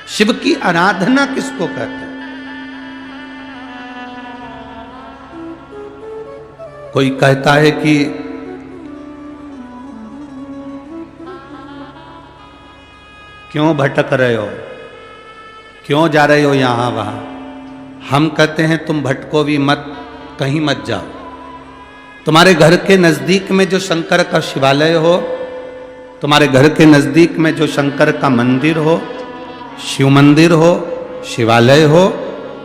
शिव की आराधना किसको कहते हैं? कोई कहता है कि क्यों भटक रहे हो, क्यों जा रहे हो यहां वहां। हम कहते हैं तुम भटको भी मत, कहीं मत जाओ। तुम्हारे घर के नजदीक में जो शंकर का शिवालय हो, तुम्हारे घर के नजदीक में जो शंकर का मंदिर हो, शिव मंदिर हो, शिवालय हो,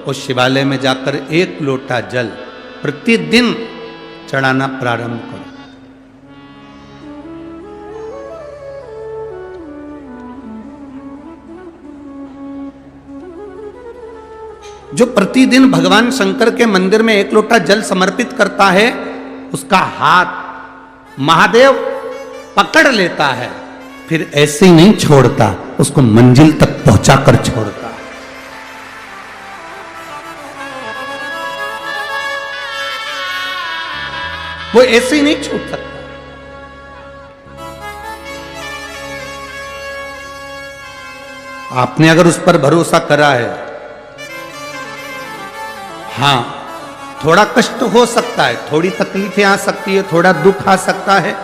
उस शिवालय में जाकर एक लोटा जल प्रतिदिन चढ़ाना प्रारंभ करो। जो प्रतिदिन भगवान शंकर के मंदिर में एक लोटा जल समर्पित करता है, उसका हाथ महादेव पकड़ लेता है, फिर ऐसे ही नहीं छोड़ता, उसको मंजिल तक पहुंचाकर छोड़ता है। वो ऐसे ही नहीं छूट सकता। आपने अगर उस पर भरोसा करा है, हां थोड़ा कष्ट हो सकता है, थोड़ी तकलीफें आ सकती है, थोड़ा दुख आ सकता है।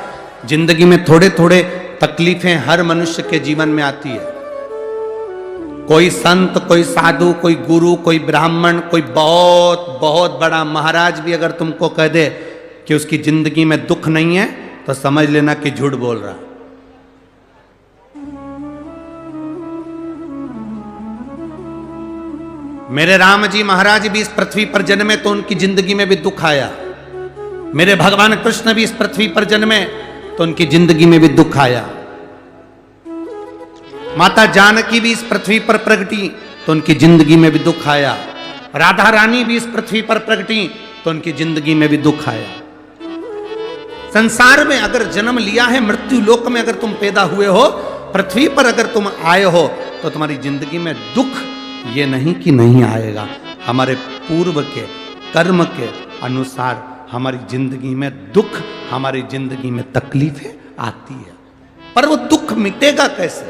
जिंदगी में थोड़े थोड़े तकलीफें हर मनुष्य के जीवन में आती है। कोई संत, कोई साधु, कोई गुरु, कोई ब्राह्मण, कोई बहुत बहुत बड़ा महाराज भी अगर तुमको कह दे कि उसकी जिंदगी में दुख नहीं है, तो समझ लेना कि झूठ बोल रहा। मेरे राम जी महाराज भी इस पृथ्वी पर जन्मे तो उनकी जिंदगी में भी दुख आया। मेरे भगवान कृष्ण भी इस पृथ्वी पर जन्मे तो उनकी जिंदगी में भी दुख आया। माता जानकी भी इस पृथ्वी पर प्रगटी तो उनकी जिंदगी में भी दुख आया। राधा रानी भी इस पृथ्वी पर प्रगटी तो उनकी जिंदगी में भी दुख आया। संसार में अगर जन्म लिया है, मृत्यु लोक में अगर तुम पैदा हुए हो, पृथ्वी पर अगर तुम आए हो, तो तुम्हारी जिंदगी में दुख ये नहीं कि नहीं आएगा। हमारे पूर्व के कर्म के अनुसार हमारी जिंदगी में दुख, हमारी जिंदगी में तकलीफें आती है, पर वो दुख मिटेगा कैसे?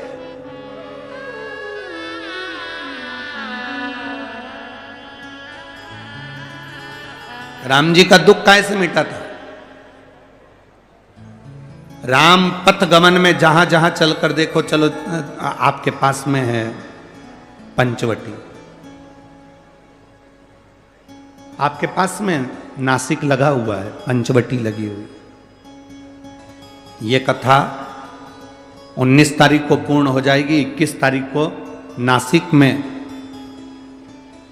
राम जी का दुख कैसे मिटा था? राम पथ गमन में जहां जहां चलकर देखो, चलो आपके पास में है पंचवटी, आपके पास में नासिक लगा हुआ है, पंचवटी लगी हुई। ये कथा 19 तारीख को पूर्ण हो जाएगी। 21 तारीख को नासिक में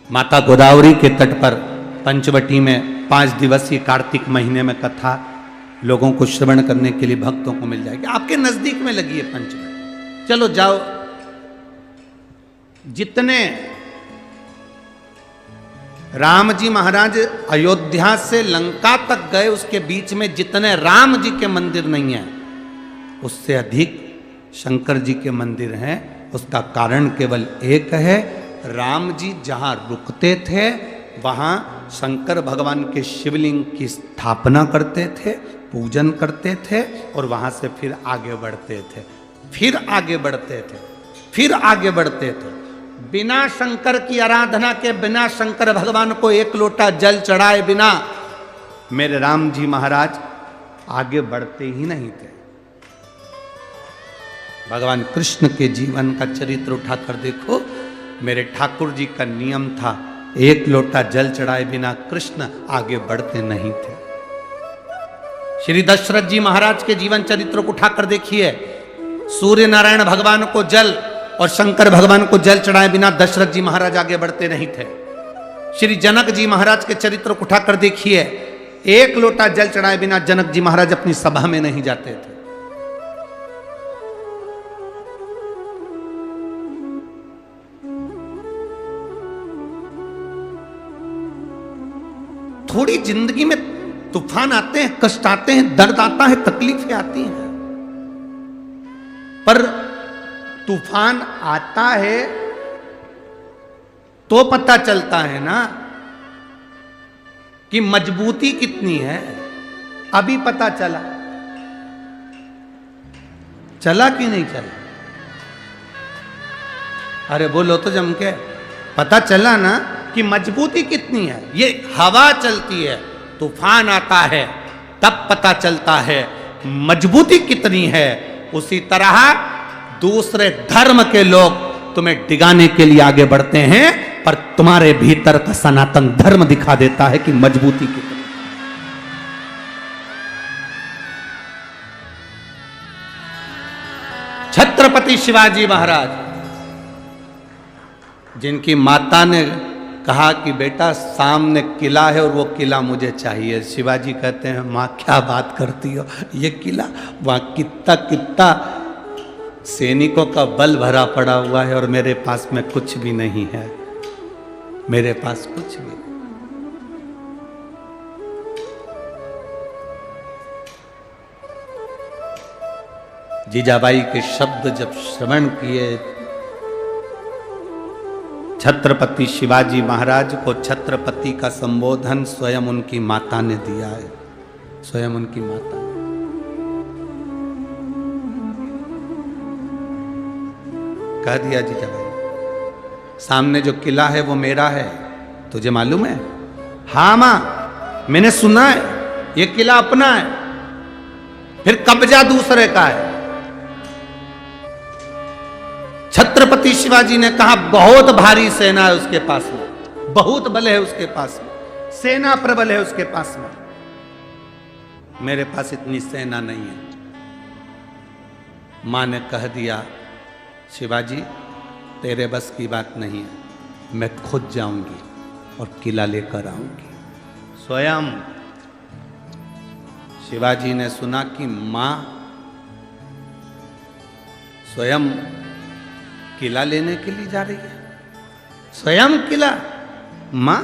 माता गोदावरी के तट पर पंचवटी में 5 दिवसीय कार्तिक महीने में कथा लोगों को श्रवण करने के लिए भक्तों को मिल जाएगी। आपके नजदीक में लगी है पंचवटी, चलो जाओ। जितने राम जी महाराज अयोध्या से लंका तक गए, उसके बीच में जितने राम जी के मंदिर नहीं है, उससे अधिक शंकर जी के मंदिर हैं। उसका कारण केवल एक है, राम जी जहां रुकते थे वहां शंकर भगवान के शिवलिंग की स्थापना करते थे, पूजन करते थे, और वहां से फिर आगे बढ़ते थे, फिर आगे बढ़ते थे, फिर आगे बढ़ते थे। बिना शंकर की आराधना के, बिना शंकर भगवान को एक लोटा जल चढ़ाए बिना मेरे राम जी महाराज आगे बढ़ते ही नहीं थे। भगवान कृष्ण के जीवन का चरित्र उठाकर देखो। मेरे ठाकुर जी का नियम था, एक लोटा जल चढ़ाए बिना कृष्ण आगे बढ़ते नहीं थे। श्री दशरथ जी महाराज के जीवन चरित्र को उठाकर देखिए। सूर्य नारायण भगवान को जल और शंकर भगवान को जल चढ़ाए बिना दशरथ जी महाराज आगे बढ़ते नहीं थे। श्री जनक जी महाराज के चरित्र को उठाकर देखिए। एक लोटा जल चढ़ाए बिना जनक जी महाराज अपनी सभा में नहीं जाते थे। थोड़ी जिंदगी में तूफान आते हैं, कष्ट आते हैं, दर्द आता है, तकलीफें आती हैं, पर तूफान आता है तो पता चलता है ना कि मजबूती कितनी है। अभी पता चला, चला कि नहीं चला? अरे बोलो तो जम के। पता चला ना कि मजबूती कितनी है। ये हवा चलती है, तूफान आता है, तब पता चलता है मजबूती कितनी है। उसी तरह दूसरे धर्म के लोग तुम्हें डिगाने के लिए आगे बढ़ते हैं, पर तुम्हारे भीतर का सनातन धर्म दिखा देता है कि मजबूती कितनी। छत्रपति शिवाजी महाराज, जिनकी माता ने कहा कि बेटा सामने किला है और वो किला मुझे चाहिए, शिवाजी कहते हैं माँ क्या बात करती हो, ये किला वहाँ कितना कितना सैनिकों का बल भरा पड़ा हुआ है और मेरे पास में कुछ भी नहीं है, मेरे पास कुछ भी नहीं। जीजाबाई के शब्द जब श्रवण किए, छत्रपति शिवाजी महाराज को छत्रपति का संबोधन स्वयं उनकी माता ने दिया है, स्वयं उनकी माता ने। कह दिया जीजाबाई, सामने जो किला है वो मेरा है, तुझे मालूम है? हाँ मां, मैंने सुना है ये किला अपना है, फिर कब्जा दूसरे का है। छत्रपति शिवाजी ने कहा बहुत भारी सेना है उसके पास में, बहुत बल है उसके पास में, सेना प्रबल है उसके पास में, मेरे पास इतनी सेना नहीं है। मां ने कह दिया शिवाजी तेरे बस की बात नहीं है, मैं खुद जाऊंगी और किला लेकर आऊंगी। स्वयं शिवाजी ने सुना कि मां स्वयं किला लेने के लिए जा रही है, स्वयं किला। मां